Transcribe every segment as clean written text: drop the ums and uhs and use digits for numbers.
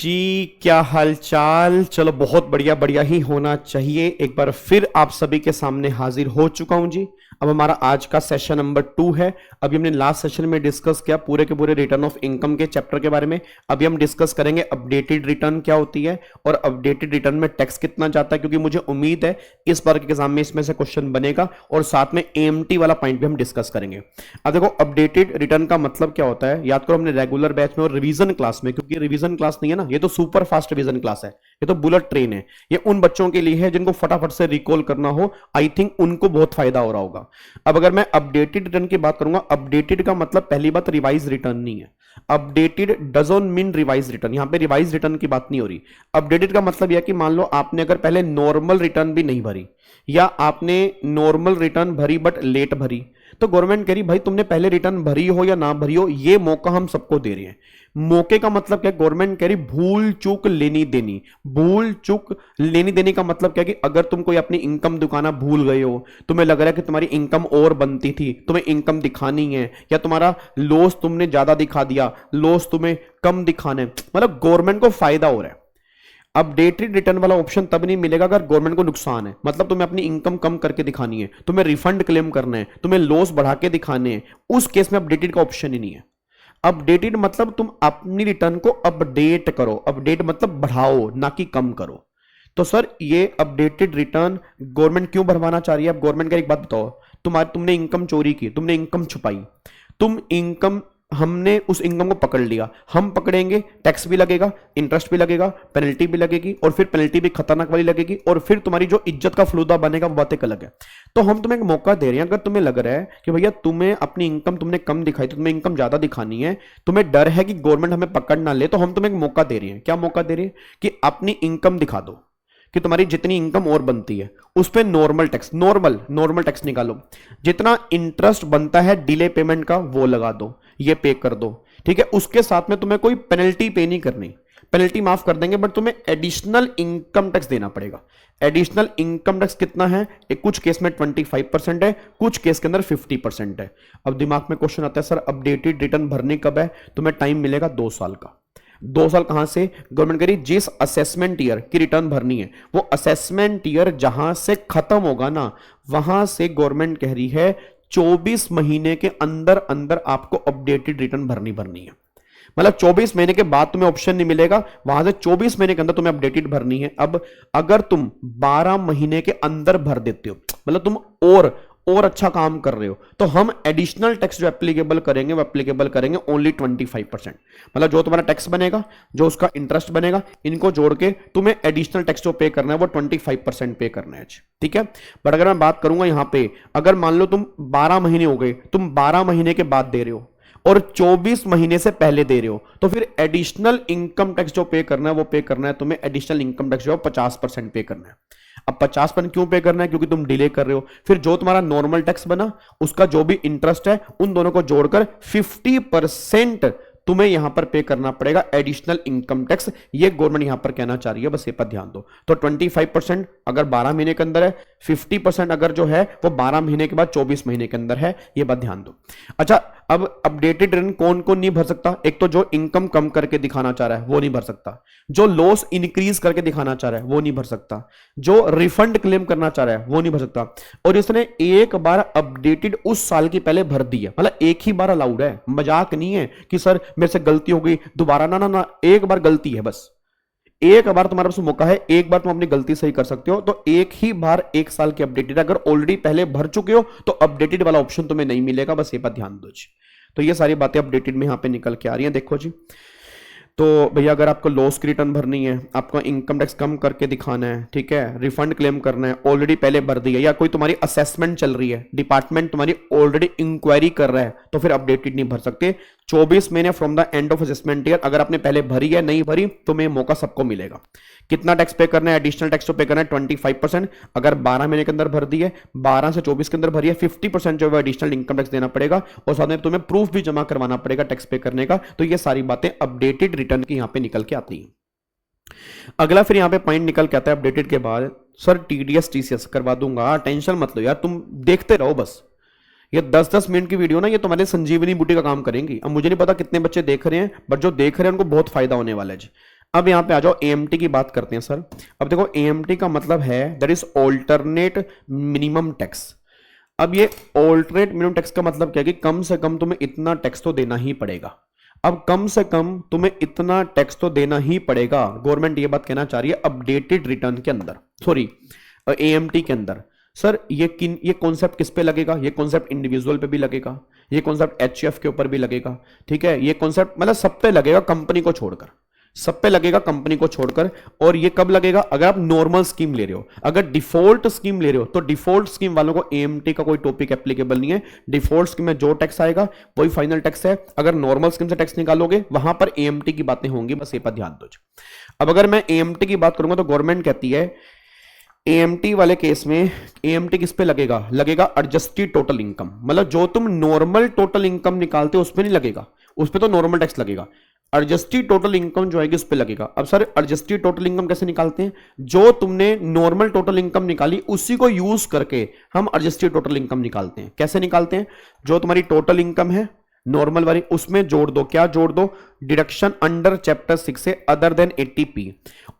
जी क्या हालचाल। चलो बहुत बढ़िया बढ़िया ही होना चाहिए। एक बार फिर आप सभी के सामने हाजिर हो चुका हूं जी। अब हमारा आज का सेशन नंबर 2 है। अभी हमने लास्ट सेशन में डिस्कस किया पूरे के पूरे रिटर्न ऑफ इनकम के चैप्टर के बारे में। अभी हम डिस्कस करेंगे अपडेटेड रिटर्न क्या होती है और अपडेटेड रिटर्न में टैक्स कितना जाता है, क्योंकि मुझे उम्मीद है इस बार के एग्जाम में इसमें से क्वेश्चन बनेगा और साथ में एएमटी वाला पॉइंट भी हम डिस्कस करेंगे। अब देखो अपडेटेड रिटर्न का मतलब क्या होता है, याद करो हमने रेगुलर बैच में और रिवीजन क्लास में, क्योंकि रिवीजन क्लास नहीं है ना, ये तो सुपर फास्ट रिवीजन क्लास है, ये तो बुलेट ट्रेन है। ये उन बच्चों के लिए है जिनको फटाफट से रिकॉल करना हो, आई थिंक उनको बहुत फायदा हो रहा होगा। अब अगर मैं अपडेटेड रिटर्न की बात करूंगा, अपडेटेड का मतलब पहली बात रिवाइज रिटर्न नहीं है। Updated doesn't mean revise return, यहां पे रिवाइज रिटर्न की बात नहीं हो रही। अपडेटेड का मतलब यह कि मान लो आपने अगर पहले नॉर्मल रिटर्न भी नहीं भरी या आपने नॉर्मल रिटर्न भरी बट लेट भरी, तो गवर्नमेंट कह रही भाई तुमने पहले रिटर्न भरी हो या ना भरी हो, ये मौका हम सबको दे रहे हैं। मौके का मतलब क्या, गवर्नमेंट कह रही भूल चूक लेनी देनी। भूल चूक लेनी देनी का मतलब क्या कि अगर तुम कोई अपनी इनकम दिखाना भूल गए हो, तुम्हें लग रहा है कि तुम्हारी इनकम और बनती थी, तुम्हें इनकम दिखानी है, या तुम्हारा लॉस तुमने ज्यादा दिखा दिया, लॉस तुम्हें कम दिखाना है, मतलब गवर्नमेंट को फायदा हो रहा है। अपडेटेड रिटर्न वाला ऑप्शन तब नहीं मिलेगा अगर गवर्नमेंट को नुकसान है, मतलब तुम्हें अपनी इनकम कम करके दिखानी है, तुम्हें रिफंड क्लेम करना है, तुम्हें लॉस बढ़ा के दिखाने हैं, उस केस में अपडेटेड का ऑप्शन ही नहीं है। अपडेटेड मतलब तुम अपनी रिटर्न को अपडेट करो, अपडेट मतलब बढ़ाओ ना कि कम करो। तो सर ये अपडेटेड रिटर्न गवर्नमेंट क्यों भरवाना चाह रही है? अब गवर्नमेंट का एक बात बताओ, तुमने इनकम चोरी की, तुमने इनकम छुपाई, तुम इनकम, हमने उस इनकम को पकड़ लिया, हम पकड़ेंगे, टैक्स भी लगेगा, इंटरेस्ट भी लगेगा, पेनल्टी भी लगेगी, और फिर पेनल्टी भी खतरनाक वाली लगेगी, और फिर तुम्हारी जो इज्जत का फलूदा बनेगा वो बात एक अलग है। तो हम तुम्हें एक मौका दे रहे हैं, अगर तुम्हें लग रहा है कि भैया तुम्हें अपनी इनकम तुमने कम दिखाई, तो तुम्हें इनकम ज्यादा दिखानी है, तुम्हें डर है कि गवर्नमेंट हमें पकड़ ना ले, तो हम तुम्हें एक मौका दे रहे हैं। क्या मौका दे रहे हैं? कि अपनी इनकम दिखा दो कि तुम्हारी जितनी इनकम और बनती है उस पर नॉर्मल टैक्स, नॉर्मल टैक्स निकालो, जितना इंटरेस्ट बनता है डिले पेमेंट का वो लगा दो, ये पे कर दो, ठीक है। उसके साथ में तुम्हें कोई पेनल्टी पे नहीं करनी, पेनल्टी माफ कर देंगे, बट तुम्हें एडिशनल इनकम टैक्स देना पड़ेगा। एडिशनल इनकम टैक्स कितना है? कुछ केस में 25% है, कुछ केस के अंदर 50% है। अब दिमाग में क्वेश्चन आता है सर अपडेटेड रिटर्न भरने कब है? तुम्हें टाइम मिलेगा 2 साल का। 2 साल कहां से? गवर्नमेंट कह रही जिस असेसमेंट ईयर की रिटर्न भरनी है, वो असेसमेंट ईयर जहां से खत्म होगा ना, वहां से गवर्नमेंट कह रही है 24 महीने के अंदर अंदर आपको अपडेटेड रिटर्न भरनी है। मतलब 24 महीने के बाद तुम्हें ऑप्शन नहीं मिलेगा, वहां से 24 महीने के अंदर तुम्हें अपडेटेड भरनी है। अब अगर तुम 12 महीने के अंदर भर देते हो, मतलब तुम और अच्छा काम कर रहे हो, तो हम एडिशनल टैक्स जो एप्लीकेबल करेंगे वो एप्लीकेबल करेंगे ओनली 25%। मतलब जो तुम्हारा टैक्स बनेगा, जो उसका इंटरेस्ट बनेगा, इनको जोड़ के तुम्हें एडिशनल टैक्स जो पे करना है वो 25% पे करना है, ठीक है। बट अगर मैं बात करूंगा यहां पे, अगर मान लो तुम 12 महीने हो गए, तुम 12 महीने के बाद दे रहे हो और 24 महीने से पहले दे रहे हो, तो फिर एडिशनल इनकम टैक्स जो पे करना है वो पे करना है तुम्हें, एडिशनल इनकम टैक्स जो 50% पे करना है। अब 50% क्यों पे करना है? क्योंकि तुम डिले कर रहे हो। फिर जो तुम्हारा नॉर्मल टैक्स बना, उसका जो भी इंटरेस्ट है, उन दोनों को जोड़कर 50% तुम्हें यहां पर पे करना पड़ेगा एडिशनल इनकम टैक्स। ये गवर्नमेंट यहां पर कहना चाह रही है, बस ये पर ध्यान दो। तो 25% अगर 12 महीने के अंदर है, 50% अगर जो है वो 12 महीने के बाद 24 महीने के अंदर है, ये बात ध्यान दो। अच्छा, अब अपडेटेड रिटर्न कौन कौन नहीं भर सकता? एक तो जो इनकम कम करके दिखाना चाह रहा है वो नहीं भर सकता, जो लॉस इंक्रीज करके दिखाना चाह रहा है वो नहीं भर सकता, जो रिफंड क्लेम करना चाह रहा है वो नहीं भर सकता, और जिसने एक बार अपडेटेड उस साल की पहले भर दी है, मतलब एक ही बार अलाउड है, मजाक नहीं है कि सर मेरे से गलती हो गई दोबारा, ना ना ना, एक बार गलती है बस, एक बार तुम्हारे पास मौका है, एक बार तुम अपनी गलती सही कर सकते हो। तो एक ही बार 1 साल की अपडेटेड, अगर ऑलरेडी पहले भर चुके हो तो अपडेटेड वाला ऑप्शन तुम्हें नहीं मिलेगा, बस ये बात ध्यान दो जी। तो ये सारी बातें अपडेटेड में यहां पे निकल के आ रही हैं, देखो जी। तो भैया अगर आपको लॉस की रिटर्न भरनी है, आपको इनकम टैक्स कम करके दिखाना है, ठीक है, रिफंड क्लेम करना है, ऑलरेडी पहले भर दी है, या कोई तुम्हारी असेसमेंट चल रही है, डिपार्टमेंट तुम्हारी ऑलरेडी इंक्वायरी कर रहा है, तो फिर अपडेटेड नहीं भर सकते। 24 महीने from the end of assessment year, अगर आपने पहले भरी है नहीं भरी, तो मैं मौका सबको मिलेगा। कितना टैक्स पे करना है? एडिशनल टैक्स तो पे करना है 25%। अगर 12 महीने के अंदर भर दी है, 12 से 24 के अंदर भरी है, 50% जो है एडिशनल इनकम टैक्स देना पड़ेगा, और साथ में तुम्हें प्रूफ भी जमा करवाना पड़ेगा टैक्स पे करने का। तो ये सारी बातें अपडेटेड रिटर्न की यहां पे निकल के आती हैं। अगला फिर यहां पे पॉइंट निकल के आता है अपडेटेड के बाद, सर टीडीएस टीसीएस करवा दूंगा, टेंशन मत लो यार, तुम देखते रहो बस। ये 10-10 मिनट की वीडियो ना, ये तुम्हारे संजीवनी बूटी का काम करेंगी। अब मुझे नहीं पता कितने बच्चे देख रहे हैं, बट जो देख रहे हैं उनको बहुत फायदा होने वाला है जी। अब यहां पे आ जाओ, एएमटी की बात करते हैं सर। अब देखो एएमटी का मतलब है that is alternate minimum tax. अब ये ऑल्टरनेट मिनिमम टैक्स का मतलब क्या है कि कम से कम तुम्हें इतना टैक्स तो देना ही पड़ेगा। अब कम से कम तुम्हें इतना टैक्स तो देना ही पड़ेगा, गवर्नमेंट ये बात कहना चाह रही है अपडेटेड रिटर्न के अंदर, सॉरी एएमटी के अंदर। सर ये कॉन्सेप्ट किस पे लगेगा? ये कॉन्सेप्ट इंडिविजुअल पे भी लगेगा, ये कॉन्सेप्ट एचयूएफ के ऊपर भी लगेगा, ठीक है, ये कॉन्सेप्ट मतलब सब पे लगेगा, कंपनी को छोड़कर सब पे लगेगा, कंपनी को छोड़कर। और ये कब लगेगा? अगर आप नॉर्मल स्कीम ले रहे हो। अगर डिफॉल्ट स्कीम ले रहे हो तो डिफॉल्ट स्कीम वालों को एएमटी का कोई टॉपिक एप्लीकेबल नहीं है। डिफॉल्ट स्कीम में जो टैक्स आएगा वही फाइनल टैक्स है। अगर नॉर्मल स्कीम से टैक्स निकालोगे वहां पर एएमटी की बातें होंगी, बस ये पर ध्यान दो। अब अगर मैं एएमटी की बात करूंगा तो गवर्नमेंट कहती है एएमटी वाले केस में एएमटी किस पे लगेगा? लगेगा एडजस्टेड टोटल इनकम, मतलब जो तुम नॉर्मल टोटल इनकम निकालते हो उस पर नहीं लगेगा, उस पर तो नॉर्मल टैक्स लगेगा। एडजस्टेड टोटल इनकम जो आएगी उस पर लगेगा। अब सर एडजस्टेड टोटल इनकम कैसे निकालते हैं? जो तुमने नॉर्मल टोटल इनकम निकाली उसी को यूज करके हम एडजस्टेड टोटल इनकम निकालते हैं। कैसे निकालते हैं? जो तुम्हारी टोटल इनकम है नॉर्मल वाली, उसमें जोड़ दो, क्या जोड़ दो? डिडक्शन अंडर चैप्टर 6 ए अदर देन 80p,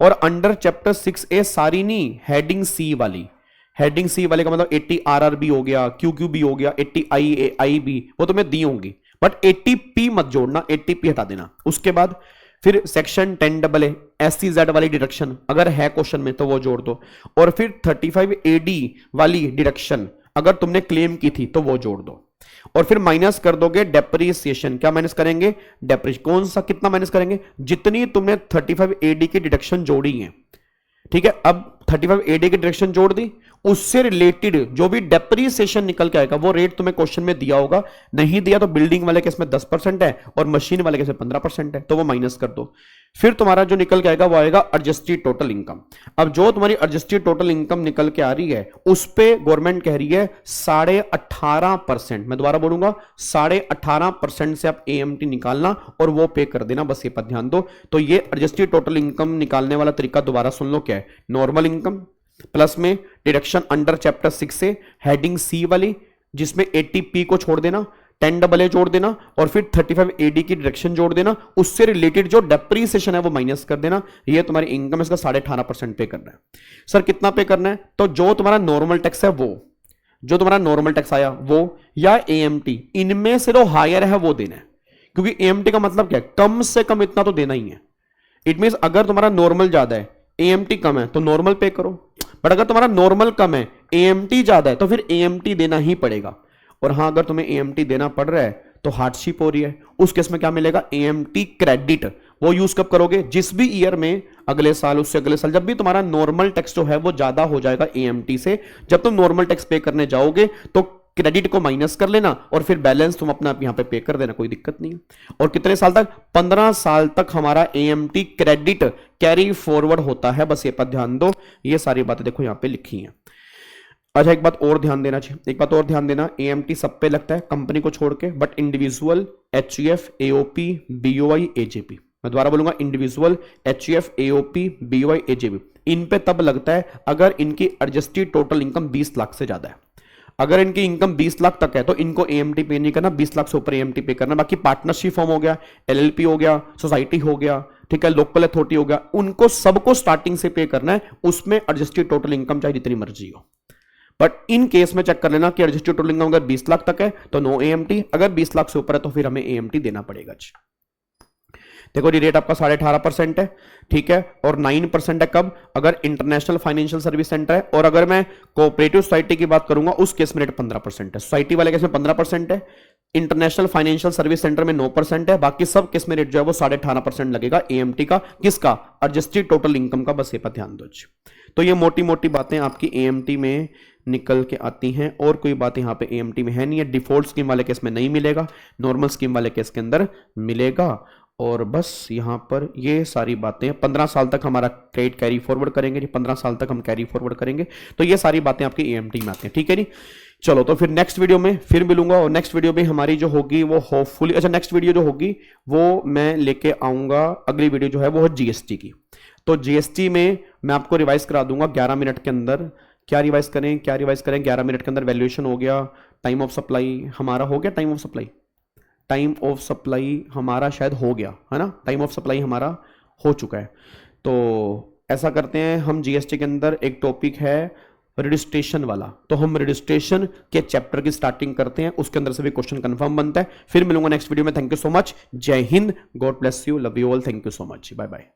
और अंडर चैप्टर 6 ए सारी नहीं, हेडिंग सी वाली। हेडिंग सी वाले का मतलब 80 आरआरबी हो गया, क्यूक्यूबी हो गया, 80 आईबी, वो तुम्हें दी होंगी, बट 80p मत जोड़ना, 80p हटा देना। उसके बाद फिर सेक्शन 10AA SCZ वाली डिडक्शन अगर है क्वेश्चन में तो वो जोड़ दो, और फिर 35AD वाली डिडक्शन अगर तुमने क्लेम की थी तो वो जोड़ दो, और फिर माइनस कर दोगे डेप्रिसिएशन। क्या माइनस करेंगे? डेप्रिसिएशन। कौन सा कितना माइनस करेंगे? जितनी तुमने 35AD की डिडक्शन जोड़ी है, ठीक है। अब 35AD की डिडक्शन जोड़ दी, उससे रिलेटेड जो भी डेप्रिसिएशन निकल के आएगा वो रेट तुम्हें क्वेश्चन में दिया होगा, नहीं दिया तो बिल्डिंग वाले केस में 10% है और मशीन वाले केस में 15% है, तो वो माइनस कर दो। फिर तुम्हारा जो निकल के आएगा वो आएगा एडजस्टेड टोटल इनकम। अब जो तुम्हारी एडजस्टेड टोटल इनकम निकल के आ रही है उस पे गवर्नमेंट कह रही है 18.5%, मैं दोबारा बोलूंगा 18.5% से आप एएमटी निकालना और वो पे कर देना, बस ये पर ध्यान दो। तो ये एडजस्टेड टोटल इनकम निकालने वाला तरीका दोबारा सुन लो क्या है। नॉर्मल इनकम प्लस में डिडक्शन अंडर चैप्टर 6 से हेडिंग सी वाली, जिसमें 80p को छोड़ देना, 10AA जोड़ देना, और फिर 35AD की डिडक्शन जोड़ देना, उससे रिलेटेड जो डेप्रिसिएशन है वो माइनस कर देना। ये तुम्हारी इनकम, इसका 18.5% पे करना है। सर कितना पे करना है? तो जो तुम्हारा नॉर्मल टैक्स है वो, जो तुम्हारा नॉर्मल टैक्स आया वो, या एएमटी, इनमें से जो हायर है वो देना है। क्योंकि एएमटी का मतलब क्या है? कम से कम इतना तो देना ही है। इट मीन अगर तुम्हारा नॉर्मल ज्यादा है एएमटी कम है तो नॉर्मल पे करो, बट अगर तुम्हारा नॉर्मल कम है एएमटी ज्यादा है तो फिर एएमटी देना ही पड़ेगा। और हां अगर तुम्हें एएमटी देना पड़ रहा है तो हार्डशिप हो रही है, उस केस में क्या मिलेगा? EMT credit. वो यूज कब करोगे? जिस भी ईयर में, अगले साल, उससे अगले साल, जब भी तुम्हारा नॉर्मल टैक्स जो है वो ज्यादा हो जाएगा एएमटी से, जब तुम नॉर्मल टैक्स पे करने जाओगे तो क्रेडिट को माइनस कर लेना और फिर बैलेंस तुम अपना यहां पे कर देना, कोई दिक्कत नहीं है। और कितने साल तक? 15 साल तक हमारा एएमटी क्रेडिट कैरी फॉरवर्ड होता है, बस ये पर ध्यान दो। ये सारी बातें देखो यहां पे लिखी हैं। अच्छा एक बात और ध्यान देना चाहिए, एक बात और ध्यान देना, एएमटी सब पे लगता है कंपनी को छोड़ के, but individual, HUF, AOP, BOI, AJP, मैं दोबारा बोलूंगा, individual, HUF, AOP, BOI, AJP, इन पे तब लगता है अगर इनकी एडजस्टेड टोटल इनकम 20 लाख से ज्यादा है। अगर इनकी इनकम 20 लाख तक है तो इनको एएमटी पे नहीं करना, 20 लाख से ऊपर एएमटी पे करना। बाकी पार्टनरशिप फॉर्म हो गया, एलएलपी हो गया, सोसाइटी हो गया, ठीक है, लोकल अथॉरिटी हो गया, उनको सबको स्टार्टिंग से पे करना है, उसमें एडजस्टेड टोटल इनकम चाहे जितनी मर्जी हो। बट इन केस में चेक कर लेना कि एडजस्टेड टोटल इनकम अगर 20 लाख तक है तो नो एएमटी, अगर 20 लाख से ऊपर है तो फिर हमें एएमटी देना पड़ेगा। देखो ये रेट आपका 18.5% है, ठीक है, और 9% है कब? अगर इंटरनेशनल फाइनेंशियल सर्विस सेंटर है। और अगर मैं कोऑपरेटिव सोसाइटी की बात करूंगा उस केस में रेट 15% है। सोसाइटी वाले केस में 15% है, इंटरनेशनल फाइनेंशियल सर्विस सेंटर में 9% है, बाकी सब केस में रेट जो है वो 18.5% लगेगा एएमटी का। किसका? एडजस्टेड टोटल इनकम का, बस ये पर ध्यान दो। तो ये मोटी मोटी बातें आपकी एएमटी में निकल के आती हैं, और कोई बात यहाँ पे एएमटी में है नहीं है। डिफॉल्ट स्कीम वाले केस में नहीं मिलेगा, नॉर्मल स्कीम वाले केस के अंदर मिलेगा। और बस यहाँ पर ये सारी बातें 15 साल तक हमारा क्रेडिट कैरी फॉरवर्ड करेंगे जी, 15 साल तक हम कैरी फॉरवर्ड करेंगे। तो ये सारी बातें आपकी एएमटी में आती हैं, ठीक है जी। चलो तो फिर नेक्स्ट वीडियो में फिर मिलूंगा, और नेक्स्ट वीडियो में हमारी जो होगी वो होपफुली, अच्छा नेक्स्ट वीडियो जो होगी वो मैं लेके आऊंगा, अगली वीडियो जो है वो है जीएसटी की। तो जीएसटी में मैं आपको रिवाइज करा दूंगा 11 मिनट के अंदर। क्या रिवाइज करें, क्या रिवाइज करें? 11 मिनट के अंदर वैल्यूएशन हो गया, टाइम ऑफ सप्लाई हमारा हो गया, टाइम ऑफ सप्लाई हमारा शायद हो गया है ना, टाइम ऑफ सप्लाई हमारा हो चुका है। तो ऐसा करते हैं, हम जीएसटी के अंदर एक टॉपिक है रजिस्ट्रेशन वाला, तो हम रजिस्ट्रेशन के चैप्टर की स्टार्टिंग करते हैं, उसके अंदर से भी क्वेश्चन कंफर्म बनता है। फिर मिलूंगा नेक्स्ट वीडियो में। थैंक यू सो मच, जय हिंद, God bless you, love you all, thank you so much, bye bye.